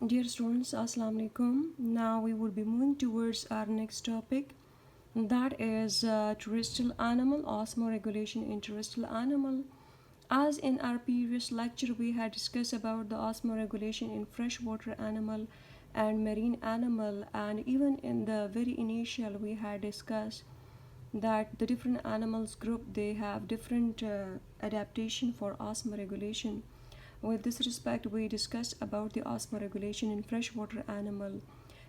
Dear students, Assalamu alaikum. Now we will be moving towards our next topic, that is terrestrial animal osmoregulation in terrestrial animal. As in our previous lecture, we had discussed about the osmoregulation in freshwater animal and marine animal, and even in the very initial, we had discussed that the different animals group they have different adaptation for osmoregulation. With this respect, we discussed about the osmoregulation in freshwater animal,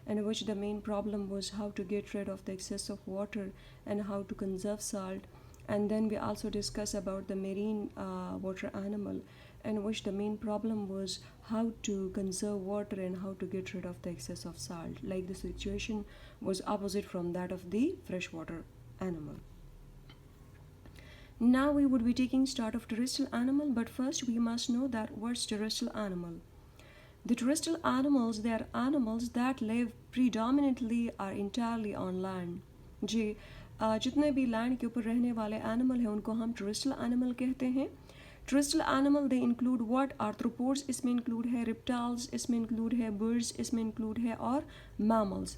in which the main problem was how to get rid of the excess of water and how to conserve salt. And then we also discussed about the marine water animal, in which the main problem was how to conserve water and how to get rid of the excess of salt. Like the situation was opposite from that of the freshwater animal. Now we would be taking start of terrestrial animal, but first we must know that what's terrestrial animal. The terrestrial animals, they are animals that live predominantly or entirely on land. जी जितने भी land के ऊपर रहने वाले animal हैं उनको हम terrestrial animal कहते हैं. Terrestrial animal they include what? Arthropods इसमें include है, reptiles इसमें include है, birds इसमें include है और mammals.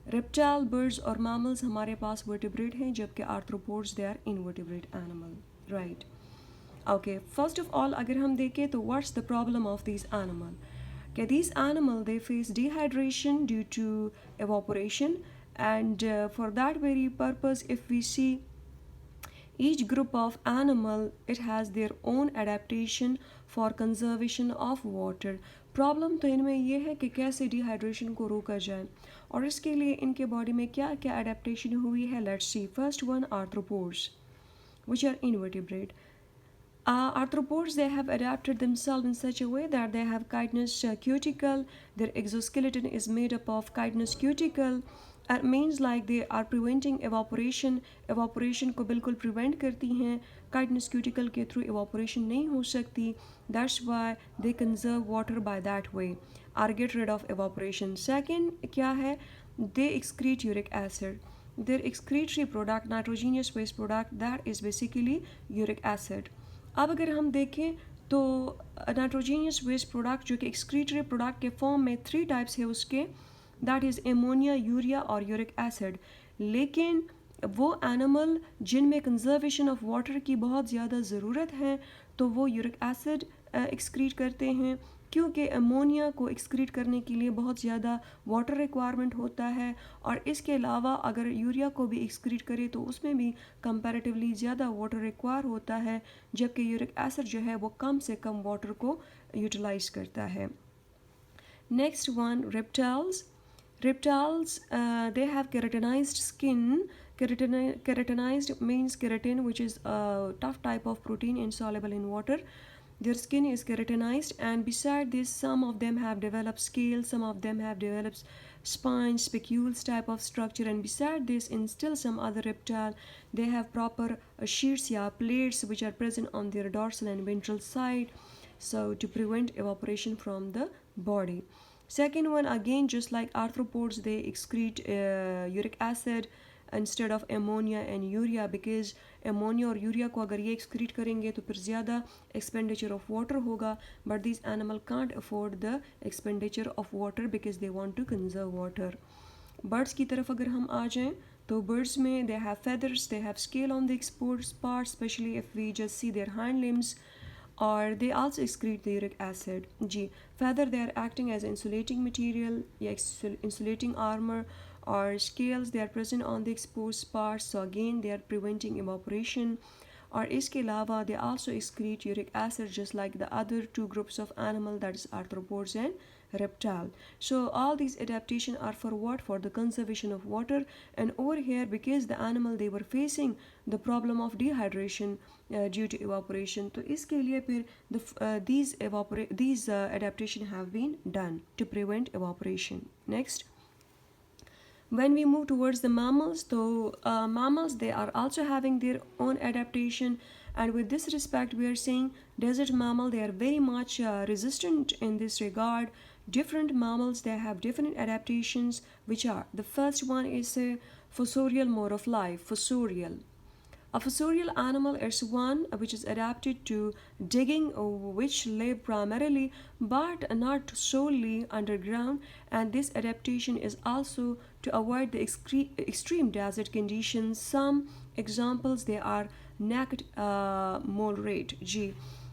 रेप्टाइल बर्ड्स और मैमल्स हमारे पास वर्टिब्रेट हैं, जबकि arthropods they are invertebrate animal. Right. Okay, first of all अगर हम देखें तो what's the problem of this animal. Okay, these animals they face dehydration due to evaporation, and for that very purpose, if we see each group of animal, it has their own adaptation for conservation of water. Problem तो इनमें ये है कि कैसे dehydration को रोका जाए और इसके लिए इनके बॉडी में क्या क्या अडेप्टेशन हुई है. Let's see. First one, arthropods which are invertebrate. Arthropods they have adapted themselves in such a way that they have chitinous cuticle. Their exoskeleton is made up of chitinous cuticle. It means like they are preventing evaporation. Evaporation को बिल्कुल prevent करती हैं. Chitinous cuticle के through evaporation नहीं हो सकती. That's why they conserve water by that way or get rid of evaporation. Second क्या है? They excrete uric acid. Their excretory product, nitrogenous waste product, that is basically uric acid. अब अगर हम देखें तो नाइट्रोजीनियस वेस्ट प्रोडक्ट जो कि excretory product के फॉर्म में 3 टाइप्स है उसके, दैट इज़ एमोनिया, यूरिया और यूरिक एसिड. लेकिन वो एनिमल जिनमें कंजर्वेशन ऑफ वाटर की बहुत ज़्यादा ज़रूरत है तो वो यूरिक एसिड एक्सक्रीट करते हैं, क्योंकि अमोनिया को एक्सक्रीट करने के लिए बहुत ज़्यादा वाटर रिक्वायरमेंट होता है, और इसके अलावा अगर यूरिया को भी एक्सक्रीट करे तो उसमें भी कंपैरेटिवली ज़्यादा वाटर रिक्वायर होता है, जबकि यूरिक एसिड जो है वो कम से कम वाटर को यूटिलाइज करता है. Next one, reptiles. Reptiles, they have keratinized skin. Keratinized means keratin, which is a tough type of protein insoluble in water. Their skin is keratinized, and beside this, some of them have developed scales, some of them have developed spines, spicules type of structure, and beside this, in still some other reptile, they have proper sheets, plates, which are present on their dorsal and ventral side, so to prevent evaporation from the body. Second one, again just like arthropods, they excrete uric acid instead of ammonia and urea, because ammonia और urea को अगर ये excrete करेंगे तो फिर ज़्यादा expenditure of water होगा, but these animal can't afford the expenditure of water because they want to conserve water. Birds की तरफ अगर हम आ जाएं तो birds में they have feathers, they have scale on the exposed part, especially if we just see their hind limbs, or they also excrete the uric acid. Ji, feather they are acting as insulating material या insulating armor, or scales they are present on the exposed parts, so again they are preventing evaporation. और इसके अलावा they also excrete uric acid just like the other two groups of animal, that is arthropods and reptile. So all these adaptation are for what? For the conservation of water. And over here, because the animal they were facing the problem of dehydration due to evaporation, तो इसके लिए फिर these adaptation have been done to prevent evaporation. Next, when we move towards the mammals, so mammals they are also having their own adaptation, and with this respect we are saying desert mammal they are very much resistant in this regard. Different mammals they have different adaptations, which are, the first one is a fossorial mode of life. Fossorial A fossorial animal is one which is adapted to digging, which live primarily but not solely underground, and this adaptation is also to avoid the extreme desert conditions. Some examples they are necked mole rat जी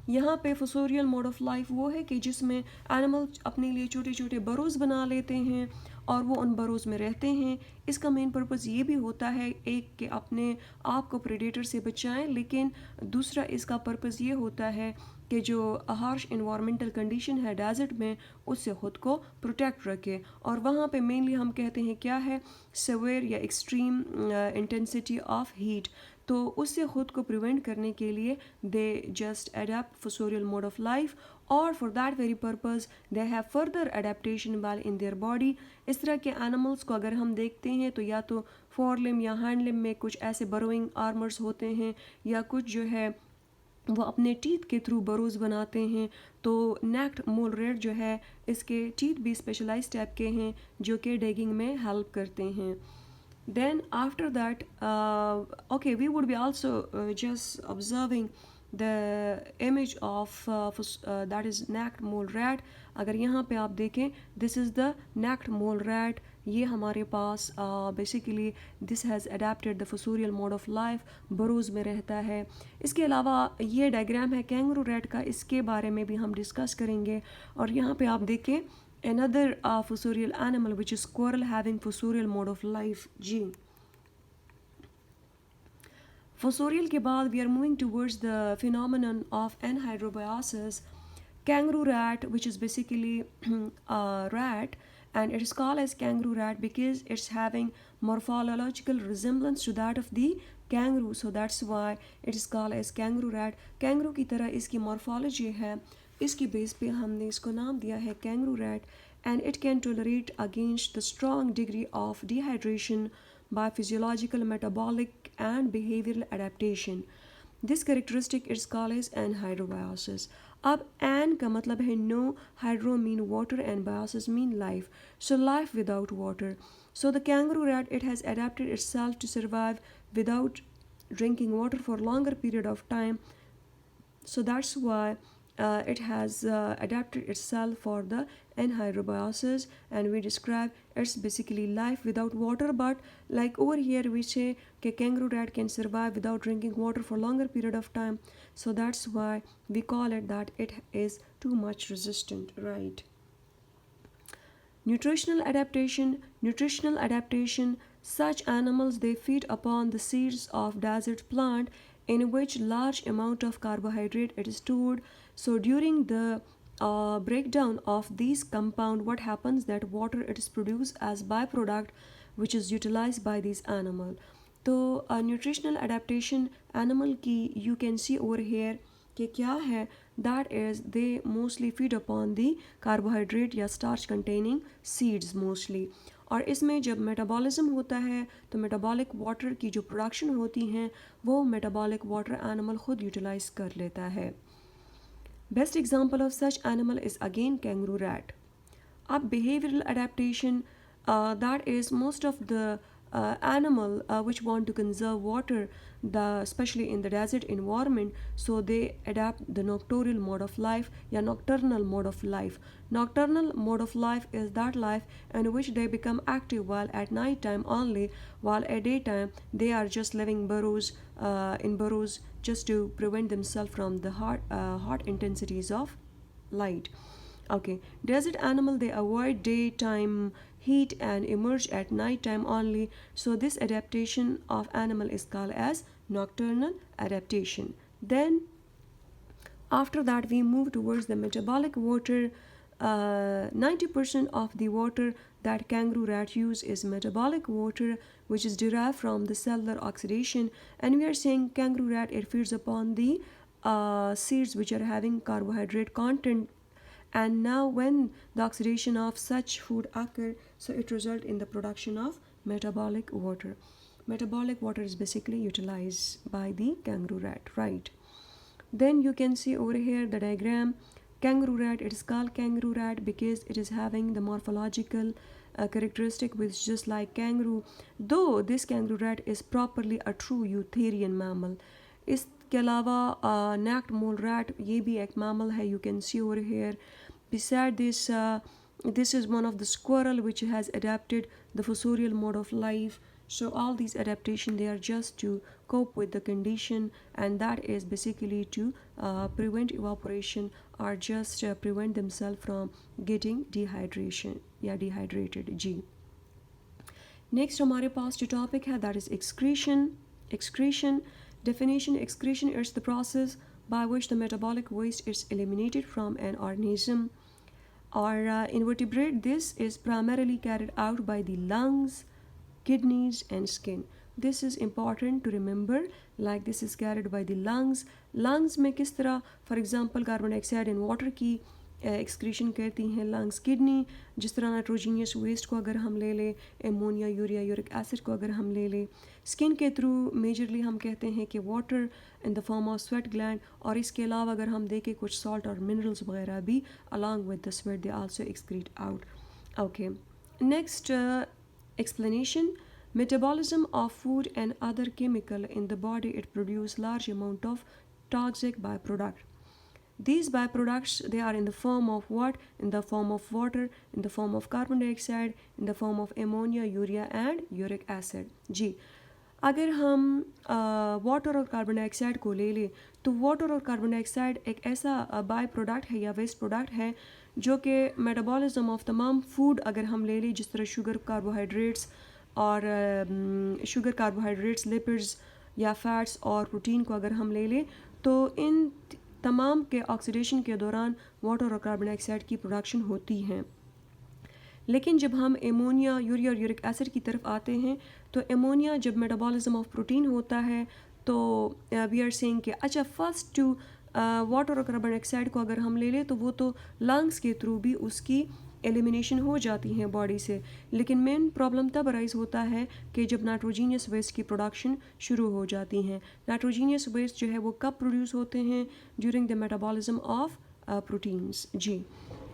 यहाँ पे fossorial mode of life वो है कि जिसमें animal अपने लिए छोटे छोटे बरोज़ बना लेते हैं और वो उन बरोज़ में रहते हैं। इसका मेन पर्पज़ ये भी होता है एक कि अपने आप को प्रेडेटर से बचाएं, लेकिन दूसरा इसका पर्पज़ ये होता है कि जो हार्श इन्वायरमेंटल कंडीशन है डेजर्ट में उससे ख़ुद को प्रोटेक्ट रखे। और वहाँ पे मेनली हम कहते हैं क्या है, सवेयर या एक्सट्रीम इंटेंसिटी ऑफ हीट, तो उससे ख़ुद को प्रिवेंट करने के लिए they just adapt fossorial mode of life, और for that very purpose they have further adaptation wall in their body. इस तरह के एनिमल्स को अगर हम देखते हैं तो या तो फोरलिम या हैंडलिम में कुछ ऐसे बरोइंग आर्मर्स होते हैं, या कुछ जो है वो अपने टीथ के थ्रू बरोज़ बनाते हैं। तो नेक्ड मोल रेट जो है इसके टीथ भी स्पेशलाइज टाइप के हैं जो कि डिगिंग में हेल्प करते हैं। Then after that, okay, we would be also just observing the image of that is necked mole rat. अगर यहाँ पे आप देखें, this is the necked mole rat. ये हमारे पास basically this has adapted the fossorial mode of life, burrows में रहता है। इसके अलावा ये डायग्राम है कैंगरू रैट का, इसके बारे में भी हम डिस्कस करेंगे। और यहाँ पे आप देखें another fossorial animal which is squirrel having fossorial mode of life ji. Fossorial के बाद we are moving towards the phenomenon of anhydrobiosis. Kangaroo rat, which is basically a rat, and it is called as kangaroo rat because it's having morphological resemblance to that of the kangaroo, so that's why it is called as kangaroo rat. Kangaroo की तरह इसकी morphology है, इसकी base पे हमने इसको नाम दिया है kangaroo rat, and it can tolerate against the strong degree of dehydration by physiological, metabolic and behavioral adaptation. This characteristic is called as anhydrobiosis. अब an का मतलब है no, hydro mean water and biosis mean life, so life without water. So the kangaroo rat, it has adapted itself to survive without drinking water for longer period of time, so that's why it has adapted itself for the anhydrobiosis, and we describe it's basically life without water. But like over here we say that kangaroo rat can survive without drinking water for longer period of time, so that's why we call it that it is too much resistant, right? Nutritional adaptation, such animals they feed upon the seeds of desert plant in which large amount of carbohydrate it is stored. So during the breakdown of these compound, what happens that water it is produced as byproduct which is utilized by these animal. तो nutritional adaptation animal की you can see over here कि क्या है, that is they mostly feed upon the carbohydrate या starch containing seeds mostly. और इसमें जब metabolism होता है तो मेटाबॉलिक वाटर की जो प्रोडक्शन होती हैं वो मेटाबॉलिक वाटर एनिमल खुद यूटिलाइज कर लेता है। Best example of such animal is again kangaroo rat. अब behavioral adaptation, that is most of the animal which want to conserve water, especially in the desert environment, so they adapt the nocturnal mode of life या nocturnal mode of life. Nocturnal mode of life is that life in which they become active while at night time only, while at daytime they are just living in burrows just to prevent themselves from the hot intensities of light. Okay, desert animal they avoid daytime heat and emerge at night time only, so this adaptation of animal is called as nocturnal adaptation. Then after that we move towards the metabolic water. 90% of the water that kangaroo rat use is metabolic water, which is derived from the cellular oxidation, and we are saying kangaroo rat it feeds upon the seeds which are having carbohydrate content. And now when the oxidation of such food occur, so it results in the production of metabolic water. Metabolic water is basically utilized by the kangaroo rat, right? Then you can see over here the diagram. Kangaroo rat, it is called kangaroo rat because it is having the morphological characteristic which is just like kangaroo, though this kangaroo rat is properly a true eutherian mammal. इसके अलावा necked mole rat ये भी एक mammal है, you can see over here. Beside this, this is one of the squirrel which has adapted the fossorial mode of life. So all these adaptation, they are just to cope with the condition, and that is basically to prevent evaporation or just prevent themselves from getting dehydration या dehydrated. जी next हमारे पास जो topic है that is excretion definition. Excretion is the process by which the metabolic waste is eliminated from an organism or invertebrate. This is primarily carried out by the lungs, kidneys and skin. This is important to remember, like this is carried by the lungs में किस तरह, for example carbon dioxide and water की excretion करती हैं lungs, kidney जिस तरह nitrogenous waste को अगर हम ले लें, एमोनिया, यूरिया, यूरिक एसिड को अगर हम ले लें, स्किन के थ्रू मेजरली हम कहते हैं कि water in the form of sweat gland, और इसके अलावा अगर हम देखें कुछ सॉल्ट और मिनरल्स वगैरह भी along with the sweat they also excrete out. Okay, next explanation. Metabolism of food and other chemical in the body, it produce large amount of toxic byproduct. These byproducts, they are in the form of what? In the form of water, in the form of carbon dioxide, in the form of ammonia, urea and uric acid. जी अगर हम water और carbon dioxide को ले लें तो water और carbon dioxide एक ऐसा बाय प्रोडक्ट है या वेस्ट प्रोडक्ट है जो कि मेटाबॉलिज्म ऑफ तमाम फूड अगर हम ले लें, जिस तरह शुगर, कार्बोहाइड्रेट्स और शुगर, कार्बोहाइड्रेट्स, लिपिड्स या फैट्स और प्रोटीन को अगर हम ले लें तो इन तमाम के ऑक्सीडेशन के दौरान वाटर और कार्बन डाइऑक्साइड की प्रोडक्शन होती है. लेकिन जब हम एमोनिया, यूरिया और यूरिक एसिड की तरफ आते हैं तो एमोनिया जब मेटाबॉलिज्म ऑफ प्रोटीन होता है तो वी आर सेइंग कि अच्छा फर्स्ट टू वाटर और कार्बन डाइऑक्साइड को अगर हम ले लें तो वो तो लंग्स के थ्रू भी उसकी एलिमिनेशन हो जाती हैं बॉडी से, लेकिन मेन प्रॉब्लम तब अराइज होता है कि जब नाइट्रोजीनियस वेस्ट की प्रोडक्शन शुरू हो जाती हैं. नाइट्रोजीनियस वेस्ट जो है वो कब प्रोड्यूस होते हैं? During the metabolism of proteins. जी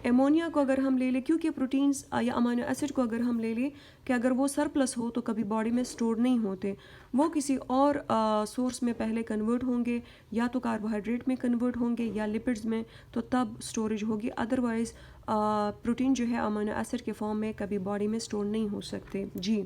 एमोनिया को अगर हम ले लें, क्योंकि प्रोटीन्स या अमीनो एसिड को अगर हम ले लें कि अगर वो सरप्लस हो तो कभी बॉडी में स्टोर नहीं होते, वो किसी और सोर्स में पहले कन्वर्ट होंगे, या तो कार्बोहाइड्रेट में कन्वर्ट होंगे या लिपिड्स में, तो तब स्टोरेज होगी. अदरवाइज़ प्रोटीन जो है अमीनो एसिड के फॉर्म में कभी बॉडी में स्टोर नहीं हो सकते. जी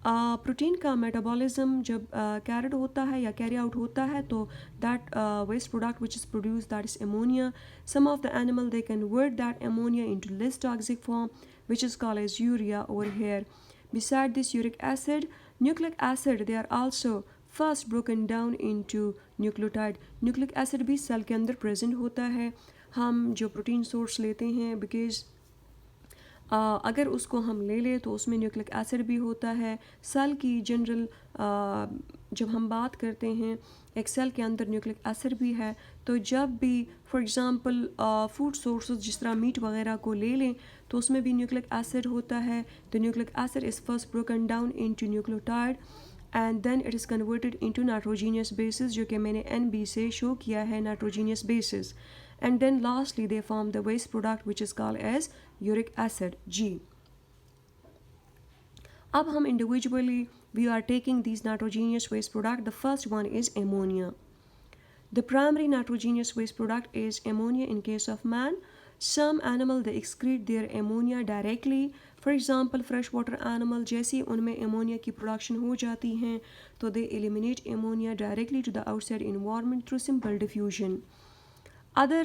प्रोटीन का मेटाबॉलिज्म जब कैरिड होता है या कैरी आउट होता है तो that waste product which is produce that is ammonia. Some of the animal they convert that ammonia into less toxic form which is called as urea over here. Beside this uric acid, nucleic acid, they are also first broken down into nucleotide. Nucleic acid भी cell के अंदर present होता है. हम जो protein source लेते हैं because अगर उसको हम ले लें तो उसमें न्यूक्लिक एसिड भी होता है. सेल की जनरल जब हम बात करते हैं एक सेल के अंदर न्यूक्लिक एसिड भी है, तो जब भी फॉर एग्ज़ाम्पल फूड सोर्सेज जिस तरह मीट वगैरह को ले लें तो उसमें भी न्यूक्लिक एसिड होता है. The nucleic acid is first broken down into nucleotide and then it is converted into nitrogenous bases, जो कि मैंने NB से शो किया है, nitrogenous bases. And then lastly they form the waste product which is called as uric acid. G. अब हम individually we are taking these nitrogenous waste product. The first one is ammonia. The primary nitrogenous waste product is ammonia in case of man. Some animal they excrete their ammonia directly. For example freshwater animal, जैसे उनमें ammonia की production हो जाती हैं तो they eliminate ammonia directly to the outside environment through simple diffusion. Other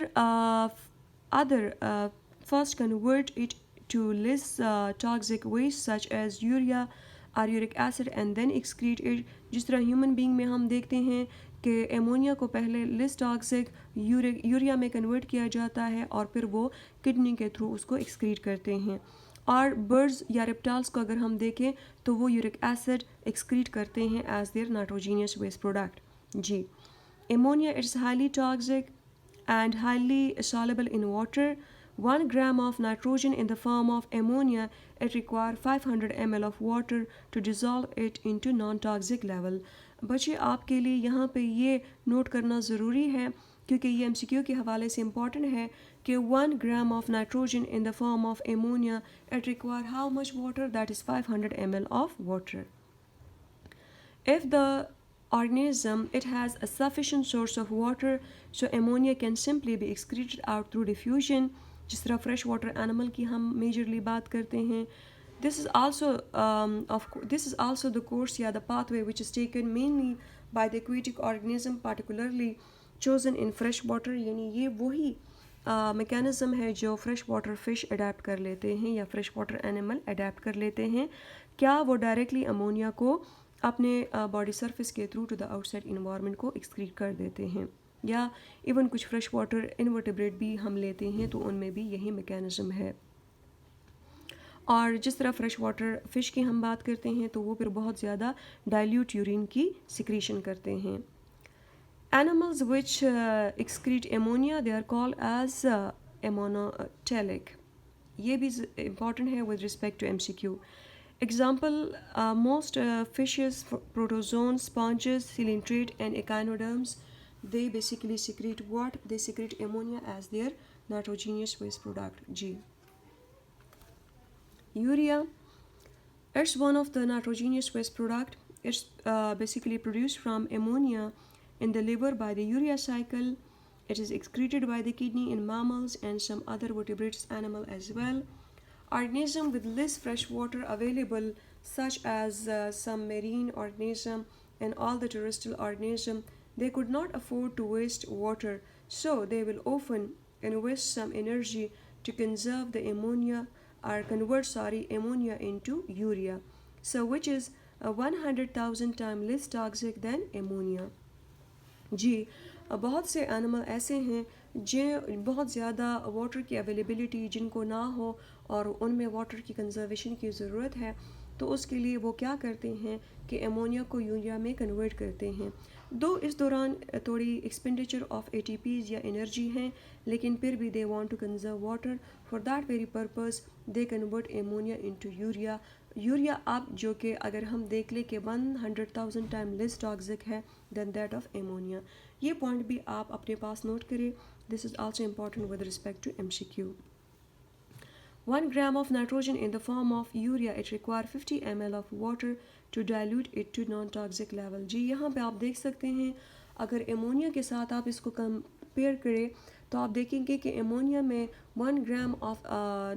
first convert it to less toxic waste such as urea or uric acid and then excrete it. जिस तरह human being में हम देखते हैं कि ammonia को पहले less toxic urea में कन्वर्ट किया जाता है और फिर वो किडनी के थ्रू उसको एक्सक्रीट करते हैं. और बर्ड्स या रेप्टाइल्स को अगर हम देखें तो वो यूरिक एसिड एक्सक्रीट करते हैं as their nitrogenous waste product. जी ammonia it's highly toxic and highly soluble in water. 1 gram of nitrogen in the form of ammonia, it requires 500 ml of water to dissolve it into non-toxic level. बच्चे आपके लिए यहाँ पे ये note करना ज़रूरी है क्योंकि ये MCQ के हवाले से इम्पॉर्टेंट है कि 1 gram of nitrogen in the form of ammonia, it require how much water? That is 500 ml of water. If the organism it has a sufficient source of water, so ammonia can simply be excreted out through diffusion. जिस तरह fresh water animal की हम majorly बात करते हैं, this is also the course या the pathway which is taken mainly by the aquatic organism, particularly chosen in fresh water. यानी ये वही मैकेनिज़्म है जो फ्रेश वाटर फिश अडेप्ट कर लेते हैं या फ्रेश वाटर एनिमल अडेप्ट कर लेते हैं. क्या वो डायरेक्टली अमोनिया को अपने बॉडी सरफेस के through to the outside environment को एक्सक्रीट कर देते हैं, या इवन कुछ फ्रेश वाटर इनवर्टिब्रेट भी हम लेते हैं तो उनमें भी यही मैकेनिज़्म है. और जिस तरह फ्रेश वाटर फ़िश की हम बात करते हैं तो वो फिर बहुत ज़्यादा डाइल्यूट यूरिन की सिक्रीशन करते हैं. Animals which excrete ammonia, they are called as ammonotelic. ये भी important है with respect to MCQ. Example, most fishes, protozoans, sponges, coelenterate and echinoderms, they basically secrete what? They secrete ammonia as their nitrogenous waste product. G. Urea, it's one of the nitrogenous waste product. It's basically produced from ammonia in the liver by the urea cycle. It is excreted by the kidney in mammals and some other vertebrate animal as well. Organisms with less fresh water available, such as some marine organism and all the terrestrial organism, they could not afford to waste water, so they will often invest some energy to conserve the ammonia or convert ammonia into urea, so which is 100,000 times less toxic than ammonia. जी, बहुत से animal ऐसे हैं जो बहुत ज़्यादा water की availability जिनको ना हो और उनमें वाटर की कंजर्वेशन की ज़रूरत है, तो उसके लिए वो क्या करते हैं कि अमोनिया को यूरिया में कन्वर्ट करते हैं. दो इस दौरान थोड़ी एक्सपेंडिचर ऑफ ATPs या एनर्जी हैं, लेकिन फिर भी they want to conserve water. For that very purpose they convert ammonia into urea. Urea अब जो कि अगर हम देख लें कि 100,000 टाइम लेस टॉक्सिक है दैन दैट ऑफ एमोनिया. ये पॉइंट भी आप अपने पास नोट करें. This is also important with respect to MCQ. 1 gram of nitrogen in the form of urea, it require 50 ml of water to dilute it to non-toxic level. जी, यहाँ पे आप देख सकते हैं अगर एमोनिया के साथ आप इसको कंपेयर करें तो आप देखेंगे कि एमोनिया में 1 gram of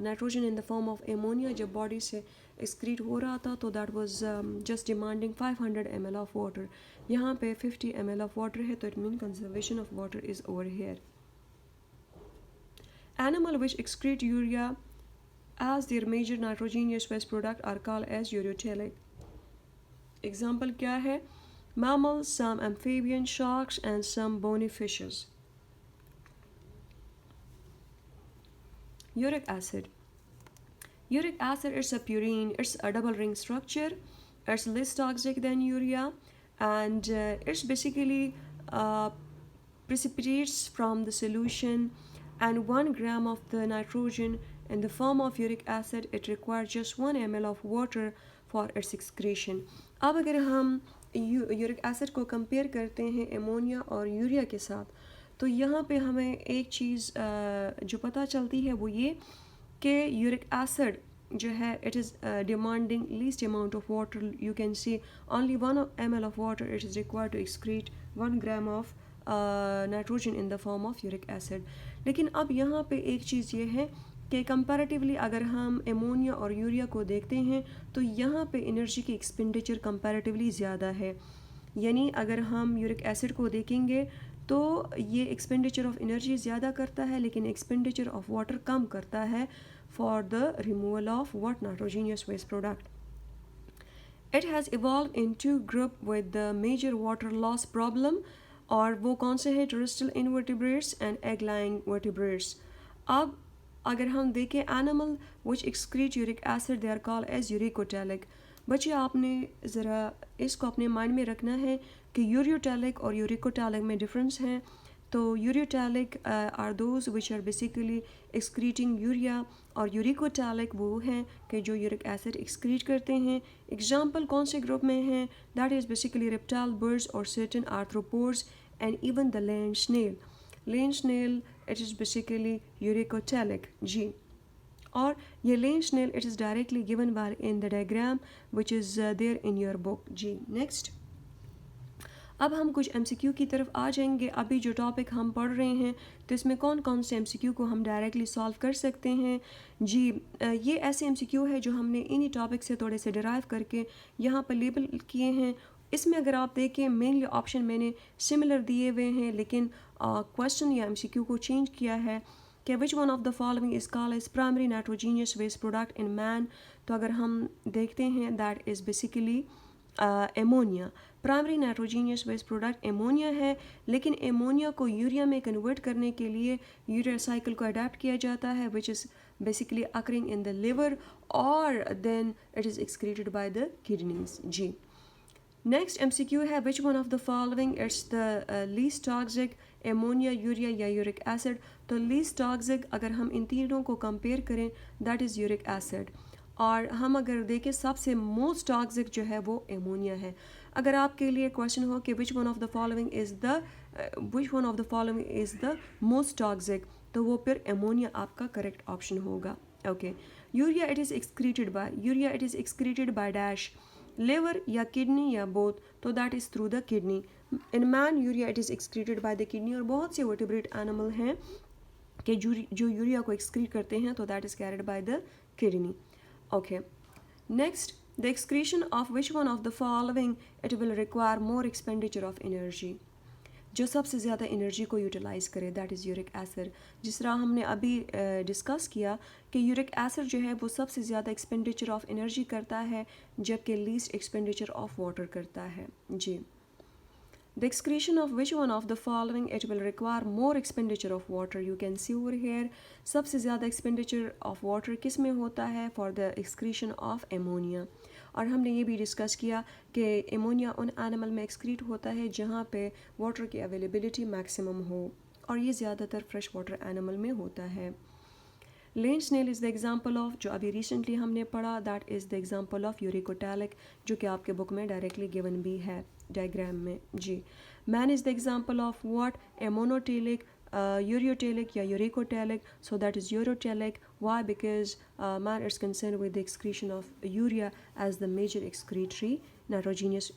nitrogen in the form of ammonia जब बॉडी से एक्सक्रीट हो रहा था तो that was just demanding 500 ml of water. यहाँ पे 50 ml ऑफ वाटर है तो it mean conservation of water is over here. Animal which excrete urea as their major nitrogenous waste product are called as urotelic. Example क्या है? Mammals, some amphibian, sharks and some bony fishes. Uric acid. Uric acid is a purine. It's a double ring structure. It's less toxic than urea, and it's basically precipitates from the solution. And 1 gram of the nitrogen in the form of uric acid, it requires just 1 ml of water for its excretion. अब अगर हम uric acid को compare करते हैं ammonia और urea के साथ, तो यहाँ पे हमें एक चीज़ जो पता चलती है वो ये कि यूरिक एसिड जो है it is demanding least amount of water. You can see only 1 ml of water it is required to excrete 1 gram of nitrogen in the form of uric acid. लेकिन अब यहाँ पे एक चीज़ ये है कि कंपैरेटिवली अगर हम एमोनिया और यूरिया को देखते हैं तो यहाँ पे एनर्जी की एक्सपेंडिचर कंपैरेटिवली ज़्यादा है. यानी अगर हम यूरिक एसिड को देखेंगे तो ये एक्सपेंडिचर ऑफ एनर्जी ज़्यादा करता है लेकिन एक्सपेंडिचर ऑफ वाटर कम करता है for the removal of what nitrogenous waste product. It has evolve in two group with the major water loss problem. और वो कौन से हैं? Terrestrial invertebrates and egg laying vertebrates. अब अगर हम देखें animal which excrete uric acid they are called as uricotelic. बच्चे आपने ज़रा इसको अपने माइंड में रखना है कि यूरियोटेलिक और यूरिकोटेलिक में डिफरेंस है. तो ureotelic are those which are basically excreting urea और यूरिकोटेलिक वो हैं कि जो यूरिक एसिड एक्सक्रीट करते हैं. एग्जाम्पल कौन से ग्रुप में हैं? That is basically reptile, birds और certain arthropods and even the land snail. Land snail it is basically uricotelic जी. और ये land snail it is directly given by in the diagram which is there in your book जी. Next अब हम कुछ MCQ की तरफ आ जाएंगे. अभी जो टॉपिक हम पढ़ रहे हैं तो इसमें कौन कौन से MCQ को हम डायरेक्टली सॉल्व कर सकते हैं जी. ये ऐसे MCQ है जो हमने इन्हीं टॉपिक से थोड़े से डिराइव करके यहाँ पर लेबल किए हैं. इसमें अगर आप देखें मेनली ऑप्शन मैंने सिमिलर दिए हुए हैं, लेकिन क्वेश्चन या MCQ को चेंज किया है कि which one of the following is called as primary nitrogenous waste product in man. तो अगर हम देखते हैं that is basically ammonia. Primary nitrogenous waste product ammonia है, लेकिन एमोनिया को यूरिया में कन्वर्ट करने के लिए यूरिया साइकिल को अडेप्ट किया जाता है which is basically occurring in the liver और then it is excreted by the kidneys जी. नेक्स्ट MCQ है which one of the following it's the least toxic ammonia, urea या यूरिक एसिड. तो least toxic अगर हम इन तीनों को compare करें दैट इज़ यूरिक एसिड, और हम अगर देखें सबसे मोस्ट टॉक्सिक जो है वो एमोनिया है. अगर आपके लिए क्वेश्चन हो कि which one of the following is the most toxic, तो वो फिर एमोनिया आपका करेक्ट ऑप्शन होगा. Okay. Urea it is excreted by dash, liver या किडनी या बोथ, तो that is through the kidney. In man urea it is excreted by the kidney, और बहुत से वर्टिब्रेट एनिमल हैं कि जो यूरिया को एक्सक्रीट करते हैं तो that is carried by the kidney. Okay. Next, the excretion of which one of the following it will require more expenditure of energy. जो सबसे ज़्यादा एनर्जी को यूटिलाइज़ करे दैट इज़ यूरिक एसिड. जिस तरह हमने अभी डिस्कस किया कि यूरिक एसिड जो है वो सबसे ज़्यादा एक्सपेंडिचर ऑफ एनर्जी करता है, जबकि लीस्ट एक्सपेंडिचर ऑफ वाटर करता है जी. The excretion of which one of the following it will require more expenditure of water. You can see over here सबसे ज़्यादा expenditure of water किस में होता है for the excretion of ammonia. और हमने ये भी डिस्कस किया कि एमोनिया उन एनिमल में एक्सक्रीट होता है जहाँ पे वाटर की अवेलेबिलिटी मैक्सिमम हो, और ये ज़्यादातर फ्रेश वाटर एनिमल में होता है. Land snail is the example of, जो अभी रिसेंटली हमने पढ़ा, that is the example of uricotelic, जो कि आपके बुक में डायरेक्टली गिवन भी है डायग्राम में जी. Man is the example of what, ammonotelic, ureotelic या uricotelic. So that is ureotelic. Why? Because man is concern with the excretion of urea as the major excretory nitrogenous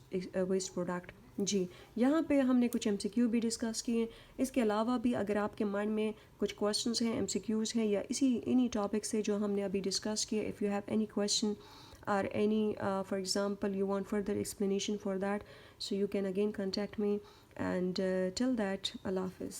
waste product जी. यहाँ पे हमने कुछ MCQ भी discuss किए. इसके अलावा भी अगर आपके माइंड में कुछ क्वेश्चंस हैं, MCQs हैं, या इन्हीं टॉपिक से जो हमने अभी डिस्कस किए, if you have any question or any for example you want further explanation for that, so you can again contact me, and till that, Allah Hafiz.